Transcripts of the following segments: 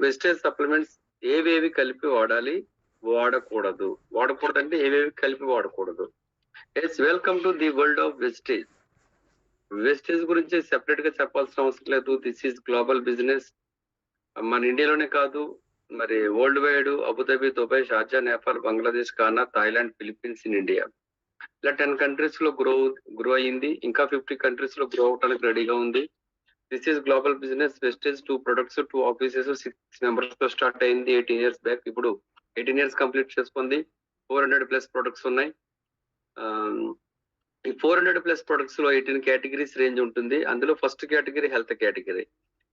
వెజిటేజ్ supplements ఏవేవి కలిపి వాడాలి, వాడకూడదు అంటే ఏవేవి కలిపి వాడకూడదు. Yes, welcome to the world of Vestige. Vestige గురించి సెపరేట్ గా చెప్పాల్సిన అవసరం లేదు. This is global business. మన ఇండియాలోనే కాదు, మరి world wide, Abu Dhabi, Dubai, Sharjah, Nepal, Bangladesh, Ghana, Thailand, Philippines, in India, ఇలా 10 కంట్రీస్ లో గ్రో అయింది. ఇంకా 50 కంట్రీస్ లో గ్రో అవడానికి రెడీగా ఉంది. This is global business. Vestige 2 products, 2 offices, 6 members తో స్టార్ట్ అయింది 18 years బ్యాక్. ఇప్పుడు 18 years కంప్లీట్ చేసుకుంది. 400+ ప్రొడక్ట్స్ ఉన్నాయి. ఈ 400+ ప్రొడక్ట్స్ లో 18 కేటగిరీస్ రేంజ్ ఉంటుంది. అందులో first category health category.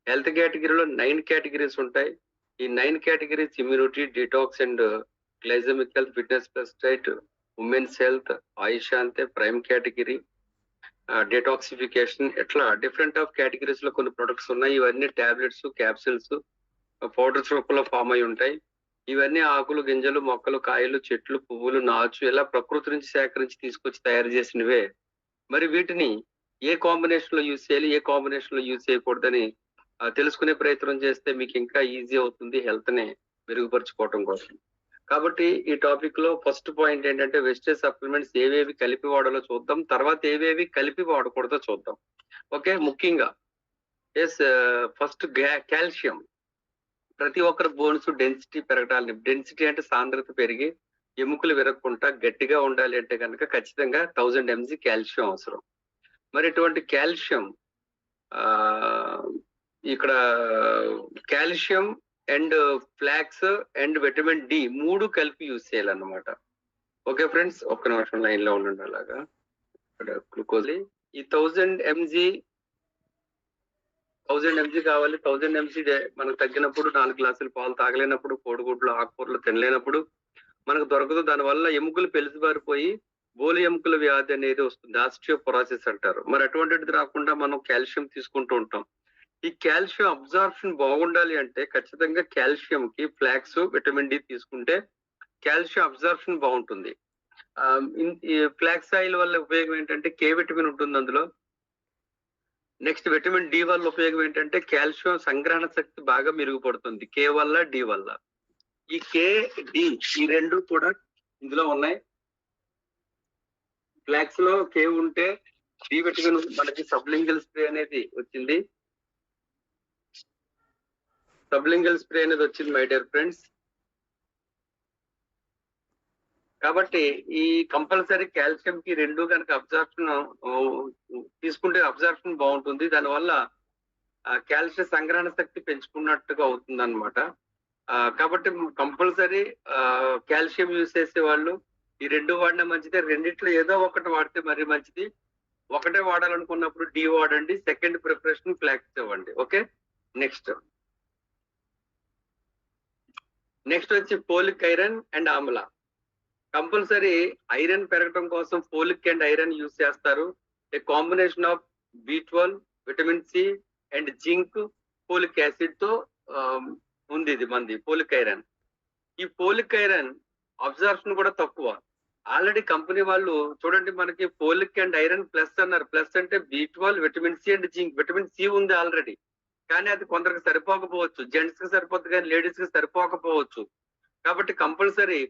Health కేటగిరీలో 9 కేటగిరీస్ ఉంటాయి. ఈ 9 categories immunity, detox and glycemic health, fitness plus diet, women's health, Ayush అంతే ప్రైమ్ కేటగిరీ, డెటాక్సిఫికేషన్, ఇట్లా డిఫరెంట్ ఆఫ్ కేటగిరీస్ లో కొన్ని ప్రొడక్ట్స్ ఉన్నాయి. ఇవన్నీ టాబ్లెట్స్, క్యాప్సిల్స్, పౌడర్స్ రూపంలో ఫామ్ అయి ఉంటాయి. ఇవన్నీ ఆకులు, గింజలు, మొక్కలు, కాయలు, చెట్లు, పువ్వులు, నాచు, ఇలా ప్రకృతి నుంచి సేకరించి తీసుకొచ్చి తయారు చేసినవే. మరి వీటిని ఏ కాంబినేషన్ లో యూజ్ చేయాలి, ఏ కాంబినేషన్ లో యూజ్ చేయకూడదని తెలుసుకునే ప్రయత్నం చేస్తే మీకు ఇంకా ఈజీ అవుతుంది హెల్త్ ని మెరుగుపరుచుకోవటం కోసం. కాబట్టి ఈ టాపిక్ లో ఫస్ట్ పాయింట్ ఏంటంటే వెజిటేజ్ సప్లిమెంట్స్ ఏవేవి కలిపి వాడాలో చూద్దాం. తర్వాత ఏవేవి కలిపి వాడకూడదో చూద్దాం. ఓకే, ముఖ్యంగా ఎస్, ఫస్ట్ కాల్షియం. ప్రతి ఒక్కరి బోన్స్ డెన్సిటీ పెరగడాలి. డెన్సిటీ అంటే సాంద్రత పెరిగి ఎముకలు విరగకుండా గట్టిగా ఉండాలి అంటే కనుక ఖచ్చితంగా 1000 mg కాల్షియం అవసరం. మరి ఇటువంటి కాల్షియం, ఇక్కడ calcium and flax and vitamin D 3 కలిపి యూజ్ చేయాలన్నమాట. ఓకే ఫ్రెండ్స్, ఒక్క నిమిషం లైన్ లో ఉండండి. అలాగా ఇక్కడ గ్లూకోజ్ ఈ 1000 mg కావాలి. 1000 mg మనకు తగ్గినప్పుడు, 4 గ్లాసులు పాలు తాగలేనప్పుడు, కోడిగుడ్లు, ఆకుకూరలు తినలేనప్పుడు మనకు దొరకదు. దానివల్ల ఎముకలు పెలిసిబారిపోయి బోలి ఎముకల వ్యాధి అనేది వస్తుంది. ఆస్టియోపొరోసిస్ అంటారు. మరి అటువంటిది రాకుండా మనం కాల్షియం తీసుకుంటూ ఉంటాం. ఈ కాల్షియం అబ్జార్ప్షన్ బాగుండాలి అంటే ఖచ్చితంగా కాల్షియం కి ఫ్లాక్స్, విటమిన్ డి తీసుకుంటే కాల్షియం అబ్జార్ప్షన్ బాగుంటుంది. ఈ ఫ్లాక్స్ ఆయిల్ వల్ల ఉపయోగం ఏంటంటే కే విటమిన్ ఉంటుంది అందులో. నెక్స్ట్ విటమిన్ డి వల్ల ఉపయోగం ఏంటంటే కాల్షియం సంగ్రహణ శక్తి బాగా మెరుగుపడుతుంది కే వల్ల, డి వల్ల. ఈ కే, డి ఈ రెండు కూడా ఇందులో ఉన్నాయి. ఫ్లాక్స్ లో కే ఉంటే డి విటమిన్ మనకి సబ్లింగల్ స్ప్రే అనేది వచ్చింది. My dear friends. కాబట్టి ఈ కంపల్సరీ కాల్షియం కి రెండు కనుక అబ్జార్ప్షన్ తీసుకుంటే అబ్జార్ప్షన్ బాగుంటుంది. దానివల్ల కాల్షియం సంగ్రహణ శక్తి పెంచుకున్నట్టుగా అవుతుంది అనమాట. కాబట్టి కంపల్సరీ కాల్షియం యూజ్ చేసే వాళ్ళు ఈ రెండు వాడినా మంచిదే. రెండిట్లో ఏదో ఒకటి వాడితే మరీ మంచిది. ఒకటే వాడాలనుకున్నప్పుడు డి వాడండి. సెకండ్ ప్రిపరేషన్ ఫ్లాక్స్ ఇవ్వండి. ఓకే, నెక్స్ట్ వచ్చి folic iron and amla. Compulsory iron పెరగడం కోసం ఫోలిక్ అండ్ ఐరన్ యూజ్ చేస్తారు. A combination of B12, vitamin C and zinc, folic acid తో ఉంది ఇది మంది ఫోలిక్ ఐరన్. ఈ ఫోలిక్ ఐరన్ అబ్జార్ప్షన్ కూడా తక్కువ. ఆల్రెడీ కంపెనీ వాళ్ళు చూడండి, మనకి ఫోలిక్ అండ్ ఐరన్ ప్లస్ అన్నారు. ప్లస్ అంటే B12, vitamin C and zinc. Vitamin C ఉంది ఆల్రెడీ, కానీ అది కొందరికి సరిపోకపోవచ్చు. జెంట్స్ కి సరిపోతుంది కానీ లేడీస్ కి సరిపోకపోవచ్చు. కాబట్టి కంపల్సరీ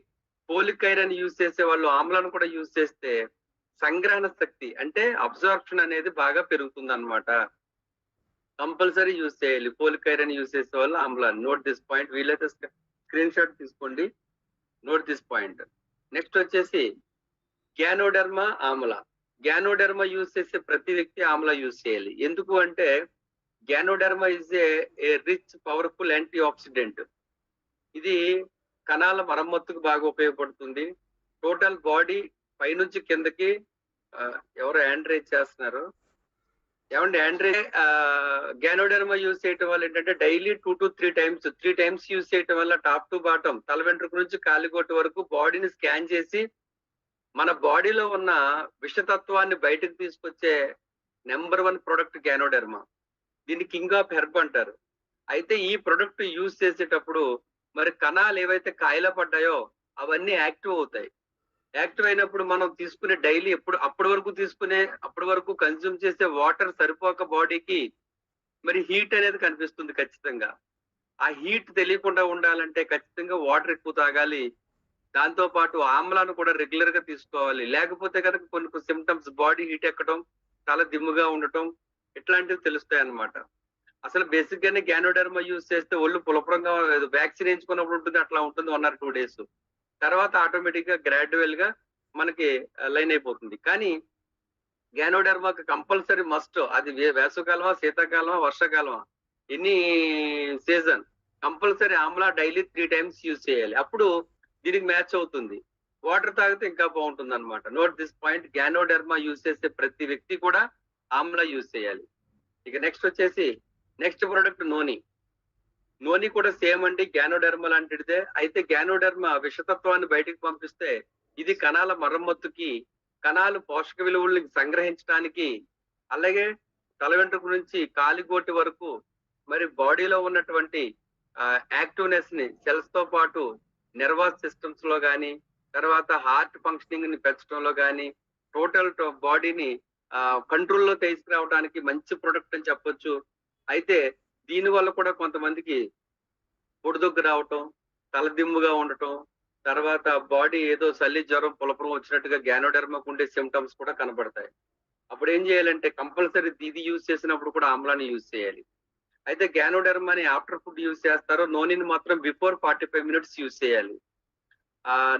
ఫోలిక్ ఐరన్ యూజ్ చేసే వాళ్ళు ఆమ్లాను కూడా యూజ్ చేస్తే సంగ్రహణ శక్తి అంటే అబ్జార్ప్షన్ అనేది బాగా పెరుగుతుంది అనమాట. కంపల్సరీ యూజ్ చేయాలి. ఫోలిక్ ఐరన్ యూజ్ చేసే వాళ్ళు ఆమ్లాన్. Note this point. వీలైతే స్క్రీన్ షాట్ తీసుకోండి. Note this point. నెక్స్ట్ వచ్చేసి గ్యానోడెర్మా, ఆమ్లా. గ్యానోడెర్మా యూజ్ చేసే ప్రతి వ్యక్తి ఆమ్లా యూజ్ చేయాలి. ఎందుకు అంటే ganoderma is a rich powerful antioxidant. ఇది కణాల మరమ్మతుకు బాగా ఉపయోగపడుతుంది. టోటల్ బాడీ పైనుంచి కిందకి ఎవరు యాండ్రేజ్ చేస్తున్నారు ఏమండి? గ్యానోడెర్మా యూజ్ చేయటం వల్ల ఏంటంటే డైలీ 2 to 3 టైమ్స్ యూజ్ చేయటం వల్ల టాప్ టు బాటం, తల వెంట్రుక నుంచి కాలిగొట్టు వరకు బాడీని స్కాన్ చేసి మన బాడీలో ఉన్న విషతత్వాన్ని బయటకు తీసుకొచ్చే నెంబర్ 1 ప్రొడక్ట్ గ్యానోడెర్మా. దీన్ని కింగ్ ఆఫ్ హెర్బ్ అంటారు. అయితే ఈ ప్రొడక్ట్ యూజ్ చేసేటప్పుడు మరి కణాలు ఏవైతే కాయల పడ్డాయో అవన్నీ యాక్టివ్ అవుతాయి. యాక్టివ్ అయినప్పుడు మనం తీసుకునే డైలీ అప్పటి వరకు కన్జ్యూమ్ చేసే వాటర్ సరిపోక బాడీకి మరి హీట్ అనేది కనిపిస్తుంది ఖచ్చితంగా. ఆ హీట్ తెలియకుండా ఉండాలంటే ఖచ్చితంగా వాటర్ ఎక్కువ తాగాలి. దాంతో పాటు ఆమ్లాన్ని కూడా రెగ్యులర్ గా తీసుకోవాలి. లేకపోతే కనుక కొన్ని కొన్ని సిమ్టమ్స్ బాడీ హీట్ ఎక్కడం, తల దిమ్ముగా ఉండటం ఇట్లాంటివి తెలుస్తాయన్నమాట. అసలు బేసిక్ గానే గ్యానోడెర్మా యూజ్ చేస్తే ఒళ్ళు పులపరంగా వ్యాక్సిన్ వేయించుకున్నప్పుడు ఉంటుంది అట్లా ఉంటుంది 1 ఆర్ 2 డేస్. తర్వాత ఆటోమేటిక్ గా గ్రాడ్యువల్ గా మనకి లైన్ అయిపోతుంది. కానీ గ్యానోడెర్మాకి కంపల్సరీ మస్ట్. అది వేసవికాలమా, శీతాకాలమా, వర్షాకాలమా, any season compulsory amla daily 3 times use చేయాలి. అప్పుడు దీనికి మ్యాచ్ అవుతుంది. వాటర్ తాగితే ఇంకా బాగుంటుంది అనమాట. Note this point. Ganoderma use చేసే ప్రతి వ్యక్తి కూడా ఆమ్లా యూజ్ చేయాలి. ఇక నెక్స్ట్ వచ్చేసి నెక్స్ట్ ప్రొడక్ట్ నోని. నోని కూడా సేమ్ అండి, గ్యానోడెర్మా లాంటిదే. అయితే గ్యానోడెర్మా విషతత్వాన్ని బయటికి పంపిస్తే ఇది కణాల మరమ్మతుకి, కణాలు పోషక విలువల్ని సంగ్రహించడానికి, అలాగే తల వెంట్రుక నుంచి కాలిగోటి వరకు మరి బాడీలో ఉన్నటువంటి యాక్టివ్నెస్ ని సెల్స్ తో పాటు నర్వస్ సిస్టమ్స్ లో గాని, తర్వాత హార్ట్ ఫంక్షనింగ్ ని పెంచడంలో గాని, టోటల్ బాడీని కంట్రోల్లో తీసుకురావడానికి మంచి ప్రొడక్ట్ అని చెప్పొచ్చు. అయితే దీని వల్ల కూడా కొంతమందికి పొడిదొగ్గు రావటం, తలదిమ్ముగా ఉండటం, తర్వాత బాడీ ఏదో చలి జ్వరం పులపరం వచ్చినట్టుగా గ్యానోడెర్మాకు ఉండే సిమ్టమ్స్ కూడా కనబడతాయి. అప్పుడు ఏం చేయాలంటే కంపల్సరీ ఇది యూజ్ చేసినప్పుడు కూడా ఆమ్లాన్ని యూజ్ చేయాలి. అయితే గ్యానోడెర్మాని ఆఫ్టర్ ఫుడ్ యూజ్ చేస్తారు. నోనిని మాత్రం బిఫోర్ 45 మినిట్స్ యూజ్ చేయాలి.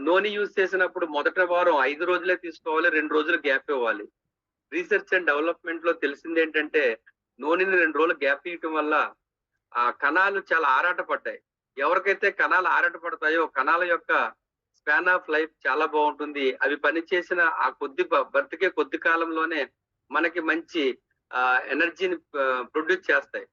నోని యూజ్ చేసినప్పుడు మొదటి వారం 5 రోజులే తీసుకోవాలి, 2 రోజులు గ్యాప్ ఇవ్వాలి. రీసెర్చ్ అండ్ డెవలప్మెంట్ లో తెలిసింది ఏంటంటే నూనెని 2 రోజులు గ్యాప్ ఇవ్వటం వల్ల ఆ కణాలు చాలా ఆరాట పడ్డాయి. ఎవరికైతే కణాలు ఆరాట పడతాయో కణాల యొక్క స్పాన్ ఆఫ్ లైఫ్ చాలా బాగుంటుంది. అవి పనిచేసిన ఆ బ్రతికే కొద్ది కాలంలోనే మనకి మంచి ఎనర్జీని ప్రొడ్యూస్ చేస్తాయి.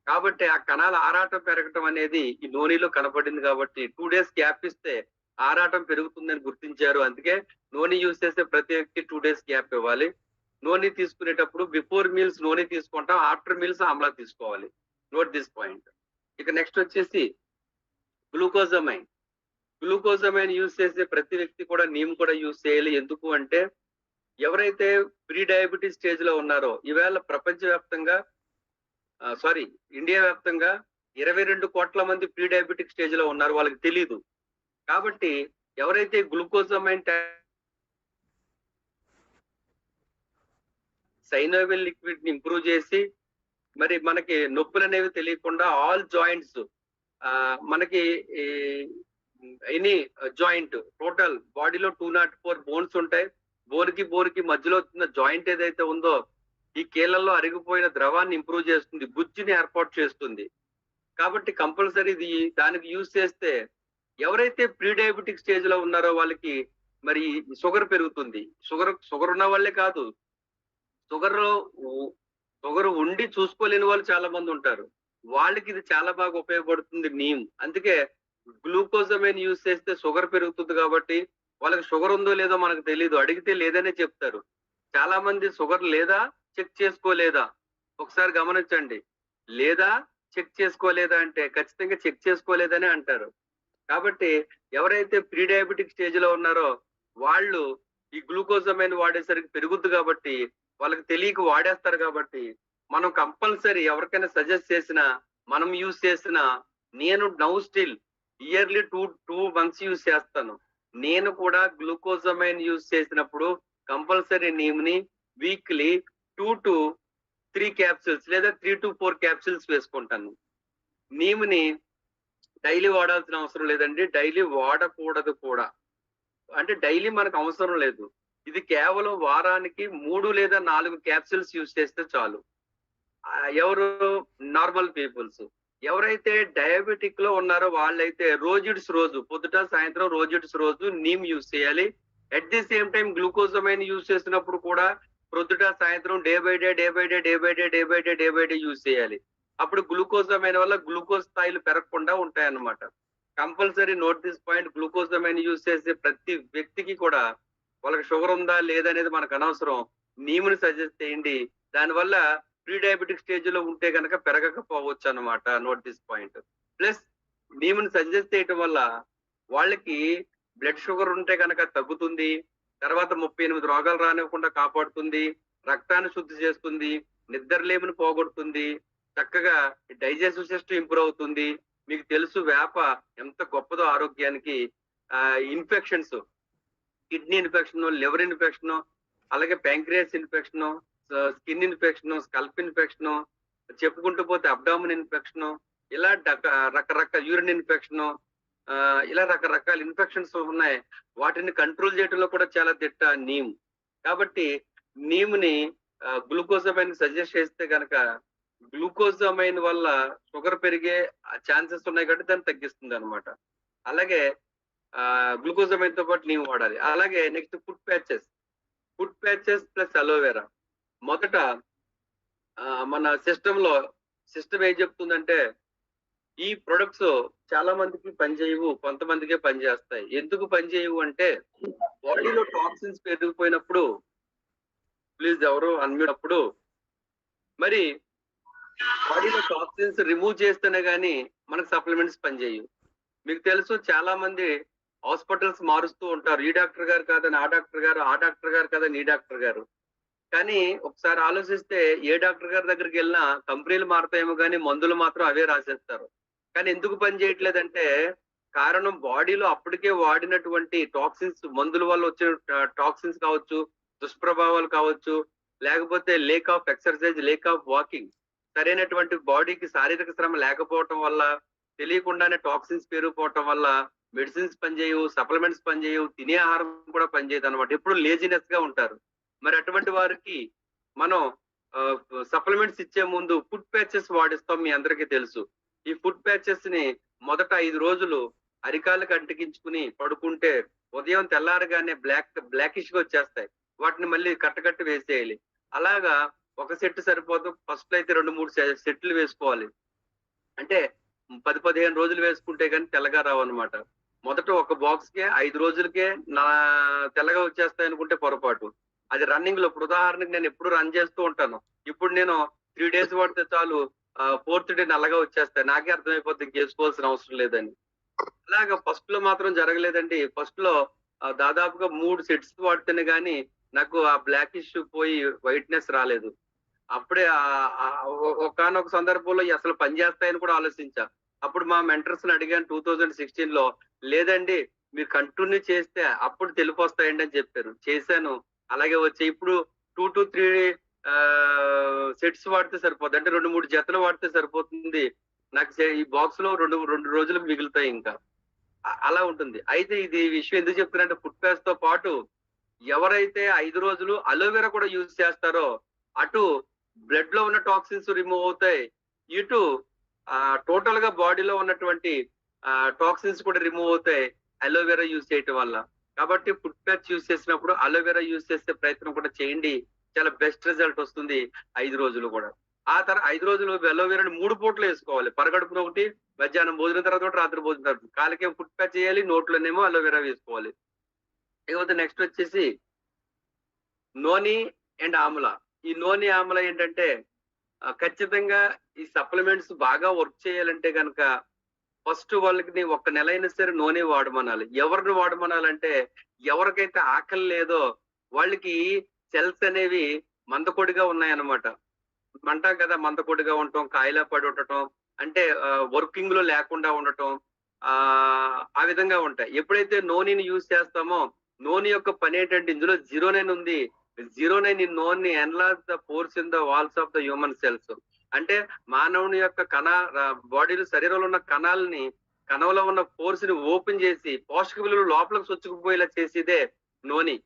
కాబట్టి ఆ కణాల ఆరాటం పెరగటం అనేది ఈ నూనెలో కనపడింది కాబట్టి 2 డేస్ గ్యాప్ ఇస్తే ఆరాటం పెరుగుతుందని గుర్తించారు. అందుకే నూనె యూజ్ చేసే ప్రతి వ్యక్తి 2 డేస్ గ్యాప్ ఇవ్వాలి. నూనె తీసుకునేటప్పుడు బిఫోర్ మీల్స్ నూనె తీసుకుంటాం, ఆఫ్టర్ మీల్స్ ఆమ్లా తీసుకోవాలి. Note this point. ఇక నెక్స్ట్ వచ్చేసి గ్లూకోజమైన్. గ్లూకోజమైన్ యూజ్ చేసే ప్రతి వ్యక్తి కూడా నీమ్ కూడా యూజ్ చేయాలి. ఎందుకు అంటే ఎవరైతే ప్రీ డయాబెటీస్ స్టేజ్ లో ఉన్నారో, ఈవేళ ప్రపంచవ్యాప్తంగా ఇండియా వ్యాప్తంగా 22 కోట్ల మంది ప్రీ డయాబెటిక్ స్టేజ్ లో ఉన్నారు, వాళ్ళకి తెలీదు. కాబట్టి ఎవరైతే గ్లూకోజమైన్ సైనోవిల్ లిక్విడ్ ని ఇంప్రూవ్ చేసి మరి మనకి నొప్పులు అనేవి తెలియకుండా ఆల్ జాయింట్స్ మనకి ఎనీ జాయింట్ టోటల్ బాడీలో 204 బోన్స్ ఉంటాయి. బోన్కి మధ్యలో ఉన్న జాయింట్ ఏదైతే ఉందో ఈ కీళ్ళల్లో అరిగిపోయిన ద్రవాన్ని ఇంప్రూవ్ చేస్తుంది, గుజ్జుని ఏర్పాటు చేస్తుంది. కాబట్టి కంపల్సరీ ఇది దానికి యూజ్ చేస్తే ఎవరైతే ప్రీ డయాబెటిక్ స్టేజ్ లో ఉన్నారో వాళ్ళకి మరి షుగర్ పెరుగుతుంది. షుగర్ ఉన్న వాళ్ళే కాదు, షుగర్ ఉండి చూసుకోలేని వాళ్ళు చాలా మంది ఉంటారు. వాళ్ళకి ఇది చాలా బాగా ఉపయోగపడుతుంది నీమ్. అందుకే గ్లూకోజమైన్ యూజ్ చేస్తే షుగర్ పెరుగుతుంది కాబట్టి వాళ్ళకి షుగర్ ఉందో లేదో మనకు తెలియదు, అడిగితే లేదనే చెప్తారు. చాలా మంది షుగర్ లేదా చెక్ చేసుకోలేదా, ఒకసారి గమనించండి. లేదా చెక్ చేసుకోలేదా అంటే ఖచ్చితంగా చెక్ చేసుకోలేదనే అంటారు. కాబట్టి ఎవరైతే ప్రీ డయాబెటిక్ స్టేజ్ లో ఉన్నారో వాళ్ళు ఈ గ్లూకోజమైన్ వాడేసరికి పెరుగుద్ది కాబట్టి వాళ్ళకి తెలియక వాడేస్తారు. కాబట్టి మనం కంపల్సరీ ఎవరికైనా సజెస్ట్ చేసినా మనం యూజ్ చేసిన, నేను now still yearly 2 months use చేస్తాను. నేను కూడా గ్లూకోజమైన్ యూజ్ చేసినప్పుడు కంపల్సరీ నీమ్ని వీక్లీ 2 to 3 క్యాప్సూల్స్ లేదా 3 to 4 క్యాప్సూల్స్ వేసుకుంటాను. నీమ్ని డైలీ వాడాల్సిన అవసరం లేదండి, డైలీ వాడకూడదు కూడా. అంటే డైలీ మనకు అవసరం లేదు. ఇది కేవలం వారానికి 3 లేదా 4 క్యాప్సూల్స్ యూజ్ చేస్తే చాలు. ఎవరు నార్మల్ పీపుల్స్. ఎవరైతే డయాబెటిక్ లో ఉన్నారో వాళ్ళైతే రోజు పొద్దుట సాయంత్రం రోజు నీమ్ యూజ్ చేయాలి. At the same time glucosamine use చేసినప్పుడు కూడా పొద్దుట సాయంత్రం డే బై డే యూజ్ చేయాలి. అప్పుడు గ్లూకోజమైన్ వల్ల గ్లూకోజ్ స్థాయిలు పెరగకుండా ఉంటాయన్నమాట. Compulsory note this point. Glucosamine use చేసే ప్రతి వ్యక్తికి కూడా వాళ్ళకి షుగర్ ఉందా లేదనేది మనకు అనవసరం, నీముని సజెస్ట్ చేయండి. దానివల్ల ప్రీ డయాబెటిక్ స్టేజ్ లో ఉంటే కనుక పెరగకపోవచ్చు అన్నమాట. Note this point. ప్లస్ నీముని సజెస్ట్ చేయటం వల్ల వాళ్ళకి బ్లడ్ షుగర్ ఉంటే కనుక తగ్గుతుంది. తర్వాత 38 రోగాలు రానివ్వకుండా కాపాడుతుంది, రక్తాన్ని శుద్ధి చేస్తుంది, నిద్రలేమిని పోగొడుతుంది, చక్కగా డైజెస్టివ్ సిస్టమ్ ఇంప్రూవ్ అవుతుంది, మీకు తెలుసు వేప ఎంత గొప్పదో ఆరోగ్యానికి. Infections, kidney infection, liver infection, అలాగే pancreas infection, skin infection, scalp infection, చెప్పుకుంటూ పోతే అబ్డామిన్ ఇన్ఫెక్షన్, ఇలా రకరకాల యూరిన్ ఇన్ఫెక్షన్, ఇలా రకరకాల ఇన్ఫెక్షన్స్ ఉన్నాయి. వాటిని కంట్రోల్ చేయడంలో కూడా చాలా దిట్ట నీమ్. కాబట్టి నీమ్ని గ్లూకోజమైన్ సజెస్ట్ చేస్తే కనుక గ్లూకోజమైన్ వల్ల షుగర్ పెరిగే ఛాన్సెస్ ఉన్నాయి కాబట్టి దాన్ని తగ్గిస్తుంది అనమాట. అలాగే గ్లూకోజమైన్ తో పాటు నీమ్ వాడాలి. అలాగే next food patches plus aloe vera. మొదట మన సిస్టమ్ ఏం చెప్తుందంటే ఈ ప్రొడక్ట్స్ చాలా మందికి పనిచేయవు, కొంతమందికే పనిచేస్తాయి. ఎందుకు పనిచేయవు అంటే బాడీలో టాక్సిన్స్ పెరిగిపోయినప్పుడు, ప్లీజ్ ఎవరు అన్నప్పుడు, మరి బాడీలో టాక్సిన్స్ రిమూవ్ చేస్తేనే గానీ మనకు సప్లిమెంట్స్ పనిచేయవు. మీకు తెలుసు చాలా మంది హాస్పిటల్స్ మారుస్తూ ఉంటారు. ఈ డాక్టర్ గారు కాదని ఆ డాక్టర్ గారు, ఆ డాక్టర్ గారు కాదని ఈ డాక్టర్ గారు. కానీ ఒకసారి ఆలోచిస్తే ఏ డాక్టర్ గారి దగ్గరికి వెళ్ళినా కంపెనీలు మారుతాయేమో కానీ మందులు మాత్రం అవే రాసేస్తారు. కానీ ఎందుకు పని చేయట్లేదంటే కారణం బాడీలో అప్పటికే వాడినటువంటి టాక్సిన్స్, మందుల వల్ల వచ్చిన టాక్సిన్స్ కావచ్చు, దుష్ప్రభావాలు కావచ్చు, లేకపోతే lake of exercise, lake of walking, సరైనటువంటి బాడీకి శారీరక శ్రమ లేకపోవటం వల్ల, తెలియకుండానే టాక్సిన్స్ పెరిగిపోవటం వల్ల మెడిసిన్స్ పనిచేయవు, సప్లిమెంట్స్ పనిచేయవు, తినే ఆహారం కూడా పనిచేయదు అనమాట. ఎప్పుడు లేజినెస్ గా ఉంటారు. మరి అటువంటి వారికి మనం సప్లిమెంట్స్ ఇచ్చే ముందు ఫుడ్ ప్యాచెస్ వాడిస్తాం. మీ అందరికీ తెలుసు. ఈ ఫుడ్ ప్యాచెస్ ని మొదట 5 రోజులు అరికాళ్ళకి అంటికించుకుని పడుకుంటే ఉదయం తెల్లారగానే బ్లాకిష్ గా వచ్చేస్తాయి. వాటిని మళ్ళీ కట్టకట్టి వేసేయాలి. అలాగా ఒక సెట్ సరిపోదు. ఫస్ట్ అయితే 2-3 సెట్లు వేసుకోవాలి. అంటే 10-15 రోజులు వేసుకుంటే కానీ తెల్లగా రావన్నమాట. మొదట ఒక బాక్స్ కే 5 రోజులకే తెల్లగా వచ్చేస్తాయి అనుకుంటే పొరపాటు. అది రన్నింగ్ లో, ఇప్పుడు ఉదాహరణకి నేను ఎప్పుడు రన్ చేస్తూ ఉంటాను. ఇప్పుడు నేను 3 days వాడితే చాలు 4th డే నల్లగా వచ్చేస్తాయి. నాకే అర్థమైపోతుంది ఇంకేసుకోవాల్సిన అవసరం లేదని. అలాగా ఫస్ట్ లో మాత్రం జరగలేదండి. ఫస్ట్ లో దాదాపుగా 3 సెట్స్ వాడితేనే గానీ నాకు ఆ బ్లాకిష్ పోయి వైట్నెస్ రాలేదు. అప్పుడే ఒకానొక సందర్భంలో అసలు పని చేస్తాయని కూడా ఆలోచించా. అప్పుడు మా మెంటర్స్ ని అడిగాను 2016 లో. లేదండి మీరు కంటిన్యూ చేస్తే అప్పుడు తెలుపు వస్తాయండి అని చెప్పారు. చేశాను, అలాగే వచ్చాయి. ఇప్పుడు 2 to 3 సెట్స్ వాడితే సరిపోతుంది. అంటే 2-3 జతలు వాడితే సరిపోతుంది. నాకు ఈ బాక్స్ లో 2 రోజులు మిగులుతాయి. ఇంకా అలా ఉంటుంది. అయితే ఇది విషయం ఎందుకు చెప్తున్నానంటే ఫుడ్ ప్యాచ్ తో పాటు ఎవరైతే 5 రోజులు అలోవెరా కూడా యూజ్ చేస్తారో అటు బ్లడ్ లో ఉన్న టాక్సిన్స్ రిమూవ్ అవుతాయి, ఇటు టోటల్ గా బాడీలో ఉన్నటువంటి టాక్సిన్స్ కూడా రిమూవ్ అవుతాయి అలోవెరా యూజ్ చేయటం వల్ల. కాబట్టి ఫుడ్ ప్యాచ్ యూజ్ చేసినప్పుడు అలోవెరా యూజ్ చేసే ప్రయత్నం కూడా చేయండి. చాలా బెస్ట్ రిజల్ట్ వస్తుంది 5 రోజులు కూడా. ఆ తర్వాత 5 రోజులు అలోవెరాని 3 పూటలు వేసుకోవాలి. పరగడుపున ఒకటి, మధ్యాహ్నం భోజనం తర్వాత ఒకటి, రాత్రి భోజనం తర్వాత. కాలికేం ఫుడ్ ప్యాచ్ చేయాలి, నోట్లోనేమో అలోవెరా వేసుకోవాలి. ఇకపోతే నెక్స్ట్ వచ్చేసి నోని అండ్ ఆమ్లా. ఈ నోని ఆమ్లా ఏంటంటే ఖచ్చితంగా ఈ సప్లిమెంట్స్ బాగా వర్క్ చేయాలంటే కనుక ఫస్ట్ వాళ్ళకి 1 నెల అయినా సరే నూనె వాడమనాలి. ఎవరిని వాడమనాలంటే ఎవరికైతే ఆకలి లేదో వాళ్ళకి సెల్స్ అనేవి మందకొడిగా ఉన్నాయన్నమాట. అంటాం కదా, మందకొడిగా ఉండటం, కాయలా పడి ఉండటం, అంటే వర్కింగ్ లో లేకుండా ఉండటం, ఆ విధంగా ఉంటాయి. ఎప్పుడైతే నూనెని యూజ్ చేస్తామో నూనె యొక్క పని ఏంటంటే ఇందులో 0.9 ఉంది. 0.9 ఇన్ నూనె enlarge the pores in the walls of the human cells. అంటే మానవుని యొక్క బాడీలో, శరీరంలో ఉన్న కణంలో ఉన్న పోర్స్ ని ఓపెన్ చేసి పోషక విలువలు లోపలికి చొచ్చుకుపోయేలా చేసేదే నూనె.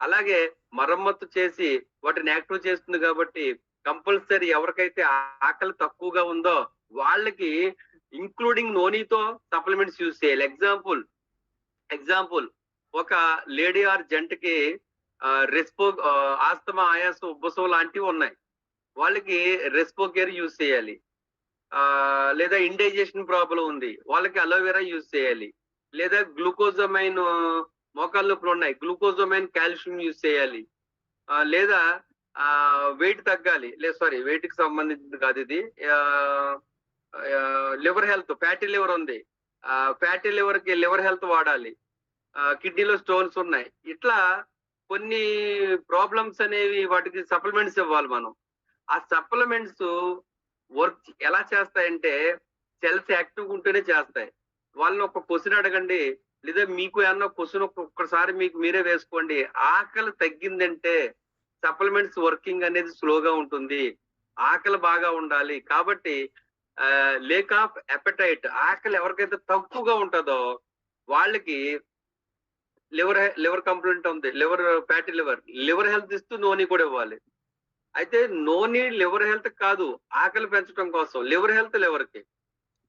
అలాగే మరమ్మత్తు చేసి వాటిని యాక్టివ్ చేస్తుంది. కాబట్టి కంపల్సరీ ఎవరికైతే ఆకలి తక్కువగా ఉందో వాళ్ళకి ఇంక్లూడింగ్ నూనెతో సప్లిమెంట్స్ యూజ్ చేయాలి. ఎగ్జాంపుల్ ఒక లేడీ ఆర్ జెంట్ కి ఆస్తమా, ఆయాసం, ఉబ్బసం లాంటివి ఉన్నాయి. వాళ్ళకి రెస్పోకేర్ యూజ్ చేయాలి. లేదా ఇండైజెషన్ ప్రాబ్లం ఉంది, వాళ్ళకి అలోవెరా యూజ్ చేయాలి. లేదా గ్లూకోజమైన్, మోకాళ్ళ నొప్పులు ఉన్నాయి, గ్లూకోజమైన్ కాల్షియం యూజ్ చేయాలి. లేదా వెయిట్ తగ్గాలి, వెయిట్ కి సంబంధించింది కాదు ఇది, లివర్ హెల్త్, ఫ్యాటీ లివర్ ఉంది, ఫ్యాటీ లివర్ కి లివర్ హెల్త్ వాడాలి. కిడ్నీలో స్టోన్స్ ఉన్నాయి. ఇట్లా కొన్ని ప్రాబ్లమ్స్ అనేవి వాటికి సప్లిమెంట్స్ ఇవ్వాలి మనం. ఆ సప్లిమెంట్స్ వర్క్ ఎలా చేస్తాయంటే సెల్స్ యాక్టివ్ ఉంటేనే చేస్తాయి. వాళ్ళని ఒక క్వశ్చన్ అడగండి, లేదా మీకు ఏమన్నా క్వశ్చన్ ఒక్కసారి మీకు మీరే వేసుకోండి. ఆకలి తగ్గిందంటే సప్లిమెంట్స్ వర్కింగ్ అనేది స్లోగా ఉంటుంది. ఆకలి బాగా ఉండాలి. కాబట్టి లేక్ ఆఫ్ అపెటైట్, ఆకలి ఎవరికైతే తక్కువగా ఉంటదో వాళ్ళకి లివర్ కంప్లైంట్ ఉంది. ఫ్యాటీ లివర్ హెల్త్ ఇస్తూ నోని కూడా ఇవ్వాలి. అయితే నోని లివర్ హెల్త్ కాదు, ఆకలి పెంచడం కోసం. లివర్ హెల్త్ లివర్‌కి.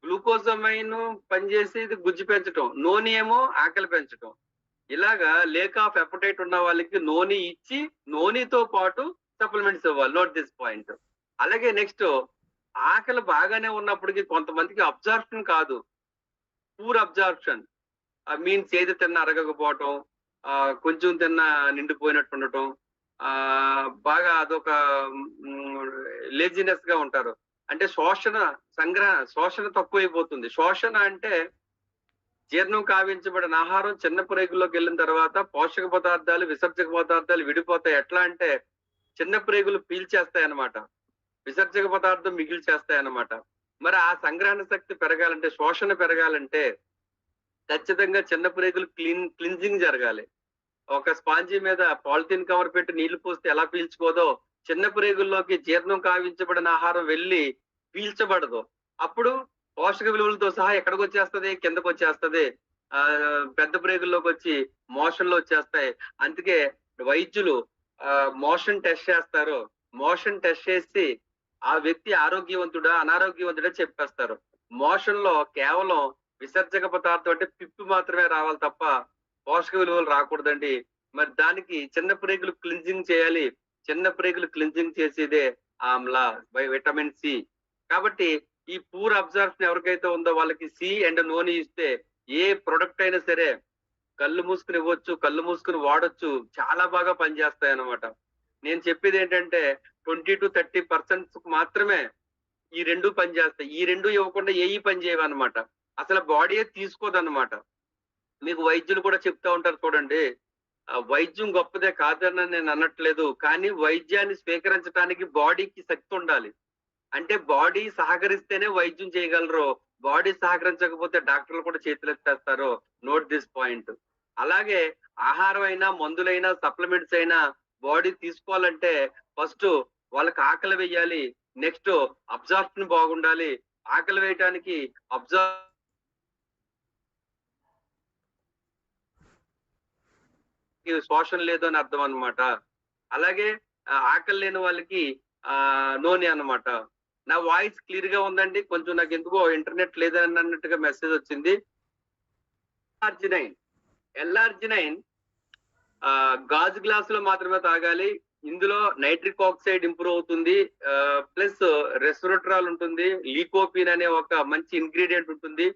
గ్లూకోజమైన్ పనిచేసేది గుజ్జు పెంచటం. నోని ఏమో ఆకలి పెంచటం. ఇలాగా లేక్ ఆఫ్ అపెటైట్ ఉన్న వాళ్ళకి నోని ఇచ్చి, నోనితో పాటు సప్లిమెంట్స్ ఇవ్వాలి. Note this point. అలాగే నెక్స్ట్, ఆకలి బాగానే ఉన్నప్పటికీ కొంతమందికి అబ్జార్ప్షన్ కాదు. Poor absorption. మీన్స్ ఏది తిన్నా అరగకపోవటం, కొంచెం తిన్నా నిండిపోయినట్టు ఉండటం, బాగా అదొక లేజినెస్ గా ఉంటారు. అంటే శోషణ తక్కువైపోతుంది. శోషణ అంటే జీర్ణం కావించబడిన ఆహారం చిన్న ప్రేగుల్లోకి వెళ్ళిన తర్వాత పోషక పదార్థాలు, విసర్జక పదార్థాలు విడిపోతాయి. ఎట్లా అంటే చిన్న ప్రేగులు పీల్చేస్తాయి అన్నమాట, విసర్జక పదార్థం మిగిల్చేస్తాయి అన్నమాట. మరి ఆ సంగ్రహణ శక్తి పెరగాలంటే, శోషణ పెరగాలంటే ఖచ్చితంగా చిన్న ప్రేగులు క్లిన్జింగ్ జరగాలి. ఒక స్పాంజీ మీద పాలిథిన్ కవర్ పెట్టి నీళ్లు పోస్తే ఎలా పీల్చుకోదో, చిన్న ప్రేగుల్లోకి జీర్ణం కావించబడిన ఆహారం వెళ్ళి పీల్చబడదు. అప్పుడు పోషక విలువలతో సహా ఎక్కడికి వచ్చేస్తది? కిందకు వచ్చేస్తది. పెద్ద ప్రేగుల్లోకి వచ్చి మోషన్ లో వచ్చేస్తాయి. అందుకే వైద్యులు మోషన్ టెస్ట్ చేస్తారు. మోషన్ టెస్ట్ చేసి ఆ వ్యక్తి ఆరోగ్యవంతుడా అనారోగ్యవంతుడా చెప్పేస్తారు. మోషన్ లో కేవలం విసర్జక పదార్థం అంటే పిప్పి మాత్రమే రావాలి తప్ప పోషక విలువలు రాకూడదండి. మరి దానికి చిన్న ప్రేగులు క్లిన్జింగ్ చేయాలి. చిన్న ప్రేగులు క్లిన్జింగ్ చేసేదే ఆమ్లా, విటమిన్ సి. కాబట్టి ఈ పూర్ అబ్జార్ప్షన్ ఎవరికైతే ఉందో వాళ్ళకి సి అండ్ నోని ఇస్తే ఏ ప్రొడక్ట్ అయినా సరే కళ్ళు మూసుకుని ఇవ్వచ్చు, కళ్ళు మూసుకుని వాడొచ్చు, చాలా బాగా పనిచేస్తాయి అన్నమాట. నేను చెప్పేది ఏంటంటే 20-30% మాత్రమే ఈ రెండు పనిచేస్తాయి. ఈ రెండు ఇవ్వకుండా ఏవి పని చేయవన్నమాట. అసలు బాడీయే తీసుకోదన్నమాట. మీకు వైద్యులు కూడా చెప్తా ఉంటారు చూడండి, వైద్యం గొప్పదే కాదని నేను అనట్లేదు, కానీ వైద్యాన్ని స్వీకరించడానికి బాడీకి శక్తి ఉండాలి. అంటే బాడీ సహకరిస్తేనే వైద్యం చేయగలరు. బాడీ సహకరించకపోతే డాక్టర్లు కూడా చేతులెత్తేస్తారు. Note this point. అలాగే ఆహారం అయినా, మందులైనా, సప్లిమెంట్స్ అయినా బాడీ తీసుకోవాలంటే ఫస్ట్ వాళ్ళకి ఆకలి వేయాలి. నెక్స్ట్ అబ్జార్ప్షన్ బాగుండాలి. ఆకలి వేయటానికి శోషణ లేదు అని అర్థం అన్నమాట. అలాగే ఆకలి లేని వాళ్ళకి నోని అన్నమాట. నా వాయిస్ క్లియర్ గా ఉందండి? కొంచెం నాకు ఎందుకో ఇంటర్నెట్ లేదని అన్నట్టుగా మెసేజ్ వచ్చింది. ఎల్ఆర్జినైన్ గాజు గ్లాసులో మాత్రమే తాగాలి. ఇందులో నైట్రిక్ ఆక్సైడ్ ఇంప్రూవ్ అవుతుంది, ప్లస్ రెస్వెరాట్రాల్ ఉంటుంది, లీకోపిన్ అనే ఒక మంచి ఇంగ్రీడియంట్ ఉంటుంది.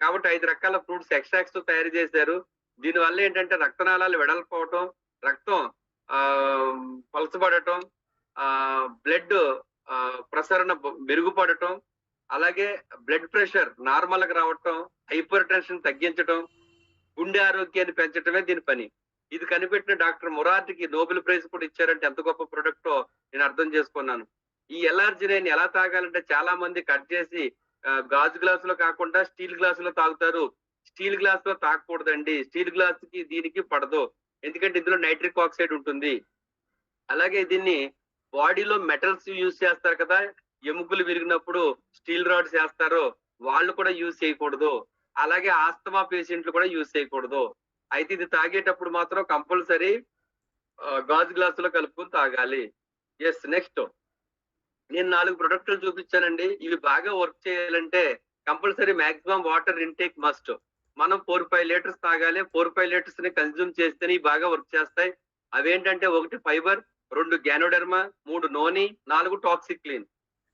కాబట్టి 5 రకాల ఫ్రూట్స్ ఎక్స్ట్రాక్ట్స్ తో తయారు చేశారు. దీని వల్ల ఏంటంటే రక్తనాళాలు వెడల్పోవటం, రక్తం పలచబడటం, బ్లడ్ ప్రసరణ మెరుగుపడటం, అలాగే బ్లడ్ ప్రెషర్ నార్మల్ గా రావటం, హైపర్ టెన్షన్ తగ్గించటం, గుండె ఆరోగ్యాన్ని పెంచటమే దీని పని. ఇది కనిపెట్టిన డాక్టర్ మొరార్జీకి నోబెల్ ప్రైజ్ కూడా ఇచ్చారంటే ఎంత గొప్ప ప్రొడక్టో నేను అర్థం చేసుకున్నాను. ఈ ఎల్ఆర్జినైన్ ఎలా తాగాలంటే చాలా మంది కట్ చేసి గాజు గ్లాసులో కాకుండా స్టీల్ గ్లాసులో తాగుతారు. స్టీల్ గ్లాస్ లో తాగకూడదండి. స్టీల్ గ్లాస్ కి దీనికి పడదు, ఎందుకంటే ఇందులో నైట్రిక్ ఆక్సైడ్ ఉంటుంది. అలాగే దీన్ని బాడీలో మెటల్స్ యూజ్ చేస్తారు కదా, ఎముకలు విరిగినప్పుడు స్టీల్ రాడ్స్ వేస్తారు, వాళ్ళు కూడా యూజ్ చేయకూడదు. అలాగే ఆస్తమా పేషెంట్లు కూడా యూజ్ చేయకూడదు. అయితే ఇది తాగేటప్పుడు మాత్రం కంపల్సరీ గాజు గ్లాసులో కలుపుకొని తాగాలి. ఎస్, నెక్స్ట్ నేను 4 ప్రొడక్టులు చూపించానండి. ఇవి బాగా వర్క్ చేయాలంటే compulsory maximum water intake must. మనం 4-5 లీటర్స్ తాగాలి. 4-5 లీటర్స్ ని కన్జ్యూమ్ చేస్తేనే బాగా వర్క్ చేస్తాయి. అవేంటంటే 1 ఫైబర్, 2 గ్యానోడెర్మా, 3 నోని, 4 టాక్సిక్లిన్.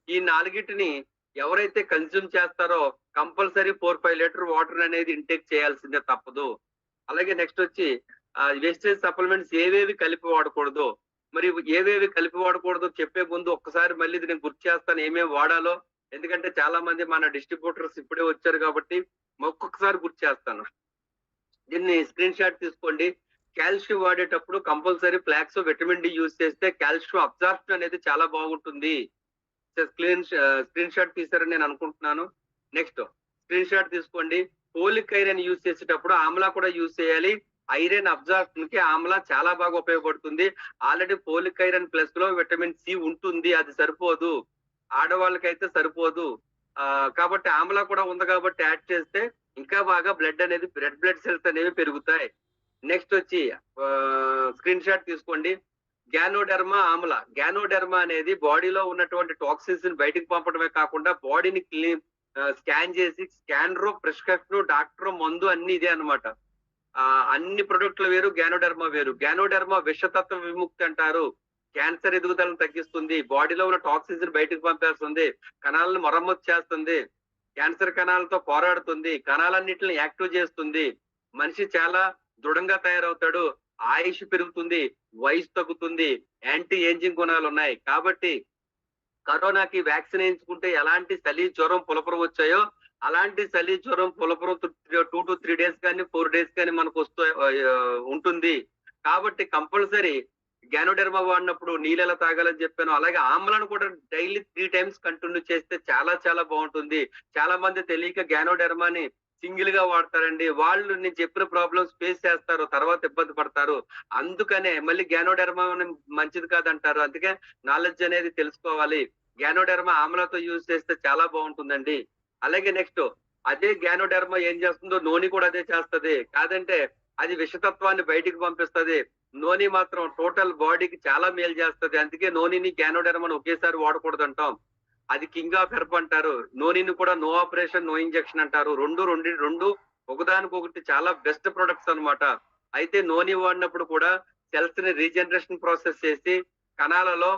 ఈ 4టిని ఎవరైతే కన్జ్యూమ్ చేస్తారో కంపల్సరీ 4-5 లీటర్ వాటర్ అనేది ఇంటేక్ చేయాల్సిందే, తప్పదు. అలాగే నెక్స్ట్ వచ్చి వేస్టేజ్ సప్లిమెంట్స్ ఏవేవి కలిపి వాడకూడదు. మరి ఏవేవి కలిపి వాడకూడదు చెప్పే ముందు ఒక్కసారి మళ్ళీ ఇది నేను గుర్తు చేస్తాను ఏమేమి వాడాలో. ఎందుకంటే చాలా మంది మన డిస్ట్రిబ్యూటర్స్ ఇప్పుడే వచ్చారు కాబట్టి ఒక్కొక్కసారి గుర్తు చేస్తాను. దీన్ని స్క్రీన్ షాట్ తీసుకోండి. కాల్షియం వాడేటప్పుడు compulsory flax, vitamin D use చేస్తే కాల్షియం అబ్జార్ప్షన్ అనేది చాలా బాగుంటుంది. స్క్రీన్ షాట్ తీసారని నేను అనుకుంటున్నాను. నెక్స్ట్ స్క్రీన్ షాట్ తీసుకోండి. ఫోలిక్ ఐరన్ యూజ్ చేసేటప్పుడు ఆమ్లా కూడా యూజ్ చేయాలి. ఐరన్ అబ్జార్ప్షన్ కి ఆమ్లా చాలా బాగా ఉపయోగపడుతుంది. ఆల్రెడీ ఫోలిక్ ఐరన్ ప్లస్ లో విటమిన్ సి ఉంటుంది, అది సరిపోదు, ఆడవాళ్ళకైతే సరిపోదు. కాబట్టి ఆమ్లా కూడా ఉంది కాబట్టి యాడ్ చేస్తే ఇంకా బాగా రెడ్ బ్లడ్ సెల్స్ అనేవి పెరుగుతాయి. నెక్స్ట్ వచ్చి స్క్రీన్ షాట్ తీసుకోండి. గ్యానోడెర్మా ఆమ్ల. గ్యానోడెర్మా అనేది బాడీలో ఉన్నటువంటి టాక్సిన్స్ ని బయటికి పంపడమే కాకుండా బాడీని స్కాన్ చేసి స్కానర్, ప్రిస్క్రిప్షన్, డాక్టర్, మందు అన్ని ఇదే అనమాట. అన్ని ప్రొడక్ట్లు వేరు, గ్యానోడెర్మా వేరు. గ్యానోడెర్మా విషతత్వ విముక్తి అంటారు. క్యాన్సర్ ఎదుగుదలను తగ్గిస్తుంది, బాడీలో ఉన్న టాక్సిన్స్ ని బయటకు పంపేస్తుంది, కణాలను మరమ్మతు చేస్తుంది, క్యాన్సర్ కణాలతో పోరాడుతుంది, కణాలన్నింటిని యాక్టివ్ చేస్తుంది, మనిషి చాలా దృఢంగా తయారవుతాడు, ఆయుష్ పెరుగుతుంది, వయసు తగ్గుతుంది, యాంటీ ఏజింగ్ గుణాలు ఉన్నాయి. కాబట్టి కరోనాకి వ్యాక్సిన్ వేయించుకుంటే ఎలాంటి చలి, జ్వరం, పులపరం వచ్చాయో అలాంటి చలి, జ్వరం, పులపరం 2 to 3 days కానీ 4 days కానీ మనకు ఉంటుంది. కాబట్టి కంపల్సరీ గ్యానోడెర్మా వాడినప్పుడు నీళ్ళు ఎలా తాగాలని చెప్పాను, అలాగే ఆమ్లను కూడా డైలీ 3 times కంటిన్యూ చేస్తే చాలా చాలా బాగుంటుంది. చాలా మంది తెలియక గ్యానోడెర్మాని సింగిల్ గా వాడతారండి. వాళ్ళు నేను చెప్పిన ప్రాబ్లమ్స్ ఫేస్ చేస్తారు, తర్వాత ఇబ్బంది పడతారు. అందుకనే మళ్ళీ గ్యానోడెర్మా మంచిది కాదంటారు. అందుకే నాలెడ్జ్ అనేది తెలుసుకోవాలి. గ్యానోడెర్మా ఆమ్లతో యూజ్ చేస్తే చాలా బాగుంటుందండి. అలాగే నెక్స్ట్ అదే గ్యానోడెర్మా ఏం చేస్తుందో నోని కూడా అదే చేస్తది. కాదంటే అది విషతత్వాన్ని బయటికి పంపిస్తది. నోని మాత్రం టోటల్ బాడీకి చాలా మేలు చేస్తది. అందుకే నోనిని, గ్యానోడెర్మాని ఒకేసారి వాడకూడదు అంటాం. అది కింగ్ ఆఫ్ హెర్బ్ అంటారు. నోనిని కూడా నో ఆపరేషన్, నో ఇంజెక్షన్ అంటారు. రెండు ఒకదానికొకటి చాలా బెస్ట్ ప్రొడక్ట్స్ అన్నమాట. అయితే నోని వాడినప్పుడు కూడా సెల్స్ ని రీజనరేషన్ ప్రాసెస్ చేసి కణాలలో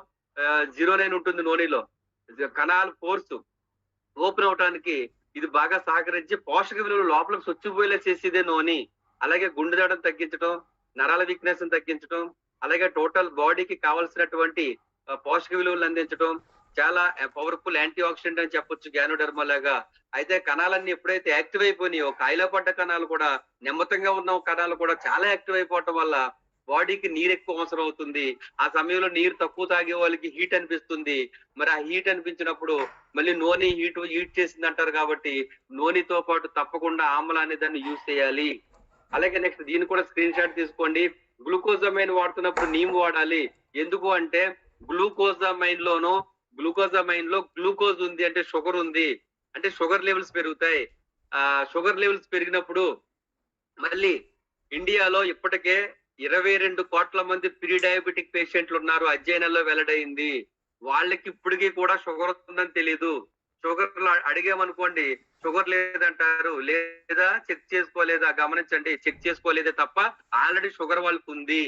0.9 ఉంటుంది నోనిలో. కణాల ఫోర్స్ ఓపెన్ అవటానికి ఇది బాగా సహకరించి పోషక విలువలు లోపలికి స్వచ్ఛపోయేలా చేసేదే నోని. అలాగే గుండె దడను తగ్గించడం, నరాల వీక్నెస్ తగ్గించడం, అలాగే టోటల్ బాడీకి కావాల్సినటువంటి పోషక విలువలు అందించడం, చాలా పవర్ఫుల్ యాంటీ ఆక్సిడెంట్ అని చెప్పొచ్చు గ్యానోడెర్మా లాగా. అయితే కణాలన్నీ ఎప్పుడైతే యాక్టివ్ అయిపోయినాయో, కాయలో పడ్డ కణాలు కూడా, నెమ్మతంగా ఉన్న కణాలు కూడా చాలా యాక్టివ్ అయిపోవటం వల్ల బాడీకి నీరు ఎక్కువ అవసరం అవుతుంది. ఆ సమయంలో నీరు తక్కువ తాగే వాళ్ళకి హీట్ అనిపిస్తుంది. మరి ఆ హీట్ అనిపించినప్పుడు మళ్ళీ నూనె హీట్ చేసింది అంటారు. కాబట్టి నూనెతో పాటు తప్పకుండా ఆమ్ల అనే దాన్ని యూజ్ చేయాలి. అలాగే నెక్స్ట్ దీన్ని కూడా స్క్రీన్ షాట్ తీసుకోండి. గ్లూకోజమైన్ వాడుతున్నప్పుడు నీమ్ వాడాలి. ఎందుకు అంటే గ్లూకోజమైన్ లో గ్లూకోజ్ ఉంది అంటే షుగర్ ఉంది, అంటే షుగర్ లెవెల్స్ పెరుగుతాయి. షుగర్ లెవెల్స్ పెరిగినప్పుడు మళ్ళీ ఇండియాలో ఇప్పటికే 22 కోట్ల మంది ప్రీ డయాబెటిక్ పేషెంట్లు ఉన్నారు, అధ్యయనంలో వెల్లడైంది. వాళ్ళకి ఇప్పటికీ కూడా షుగర్ వస్తుందని తెలీదు. షుగర్ అడిగామనుకోండి షుగర్ లేదంటారు, లేదా చెక్ చేసుకోలేదా, గమనించండి, చెక్ చేసుకోలేదే తప్ప ఆల్రెడీ షుగర్ వాళ్ళకి ఉంది,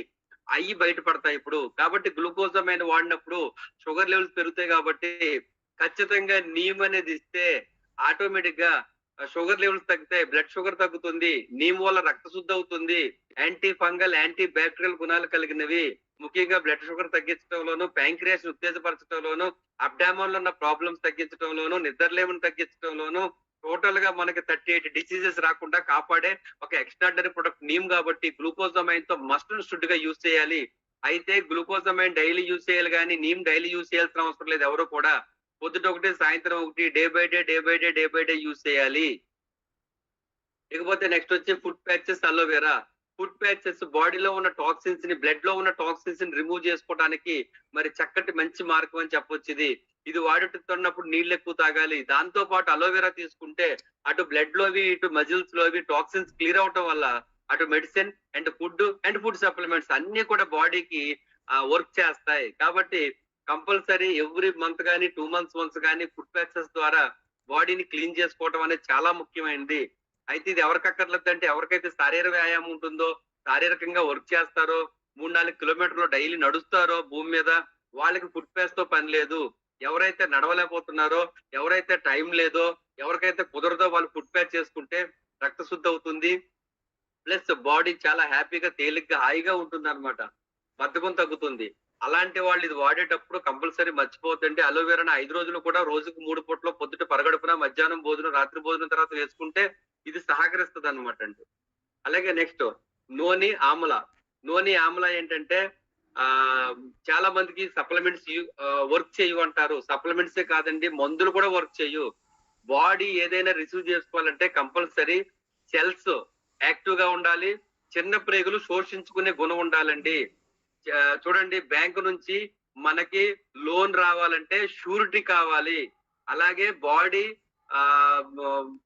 అవి బయటపడతాయి ఇప్పుడు. కాబట్టి గ్లూకోజమైన్ వాడినప్పుడు షుగర్ లెవెల్స్ పెరుగుతాయి. కాబట్టి ఖచ్చితంగా నీమ్ అనేది ఇస్తే ఆటోమేటిక్ గా షుగర్ లెవెల్స్ తగ్గుతాయి, బ్లడ్ షుగర్ తగ్గుతుంది, నీమ్ వల్ల రక్త శుద్ధి అవుతుంది, యాంటీ ఫంగల్, యాంటీ బ్యాక్టీరియల్ గుణాలు కలిగినవి. ముఖ్యంగా బ్లడ్ షుగర్ తగ్గించడంలోను, ప్యాంక్రియాస్ ఉత్తేజపరచడంలోను, అబ్డామన్ లో ఉన్న ప్రాబ్లమ్స్ తగ్గించడంలోను, నిద్ర లేవని తగ్గించడంలోను, టోటల్ గా మనకి 38 డిసీజెస్ రాకుండా కాపాడే ఒక ఎక్స్ట్రాడనరీ ప్రొడక్ట్ నీమ్. కాబట్టి గ్లూకోజమైన్ తో మస్ట్ అండ్ షుడ్ గా యూజ్ చేయాలి. అయితే గ్లూకోజమైన్ డైలీ యూజ్ చేయాలి కానీ నీమ్ డైలీ యూజ్ చేయాల్సిన అవసరం లేదు. ఎవరు కూడా పొద్దుట ఒకటి, సాయంత్రం ఒకటి, డే బై డే యూజ్ చేయాలి. ఇకపోతే నెక్స్ట్ వచ్చి food patches, aloe vera. Food patches బాడీలో ఉన్న టాక్సిన్స్ ని, బ్లడ్ లో ఉన్న టాక్సిన్స్ ని రిమూవ్ చేసుకోవడానికి మరి చక్కటి మంచి మార్గం అని చెప్పొచ్చు. ఇది వాడుతున్నప్పుడు నీళ్ళు ఎక్కువ తాగాలి. దాంతో పాటు అలోవెరా తీసుకుంటే అటు బ్లడ్ లోవి, ఇటు మజిల్స్ లోవి టాక్సిన్స్ క్లియర్ అవటం వల్ల అటు మెడిసిన్ అండ్ ఫుడ్ సప్లిమెంట్స్ అన్ని కూడా బాడీకి వర్క్ చేస్తాయి. కాబట్టి కంపల్సరీ ఎవ్రీ మంత్ కానీ 2 months once కానీ ఫుడ్ ప్యాచెస్ ద్వారా బాడీని క్లీన్ చేసుకోవడం అనేది చాలా ముఖ్యమైనది. అయితే ఇది ఎవరికి అక్కర్లేదంటే ఎవరికైతే శారీరక వ్యాయామం ఉంటుందో, శారీరకంగా వర్క్ చేస్తారో, 3-4 కిలోమీటర్లు డైలీ నడుస్తారో భూమి మీద, వాళ్ళకి ఫుడ్ ప్యాచ్ తో పని లేదు. ఎవరైతే నడవలేకపోతున్నారో, ఎవరైతే టైం లేదో, ఎవరికైతే కుదరదో వాళ్ళు ఫుడ్ ప్యాచ్ చేసుకుంటే రక్త శుద్ధి అవుతుంది. ప్లస్ బాడీ చాలా హ్యాపీగా, తేలిగ్గా, హాయిగా ఉంటుంది అనమాట. బద్ధకం తగ్గుతుంది. అలాంటి వాళ్ళు ఇది వాడేటప్పుడు కంపల్సరీ మర్చిపోతుంటే అలోవెరాని 5 రోజులు కూడా రోజుకు 3 పూటలో పొద్దుట పరగడుపున, మధ్యాహ్నం భోజనం, రాత్రి భోజనం తర్వాత వేసుకుంటే ఇది సహకరిస్తుంది అనమాట అండి. అలాగే నెక్స్ట్ నోని ఆమ్ల ఏంటంటే చాలా మందికి సప్లిమెంట్స్ వర్క్ చేయవు అంటారు. సప్లిమెంట్సే కాదండి, మందులు కూడా వర్క్ చేయవు. బాడీ ఏదైనా రిసీవ్ చేసుకోవాలంటే కంపల్సరీ సెల్స్ యాక్టివ్ గా ఉండాలి, చిన్న ప్రేగులు శోషించుకునే గుణం ఉండాలండి. చూడండి, బ్యాంకు నుంచి మనకి లోన్ రావాలంటే షూరిటీ కావాలి. అలాగే బాడీ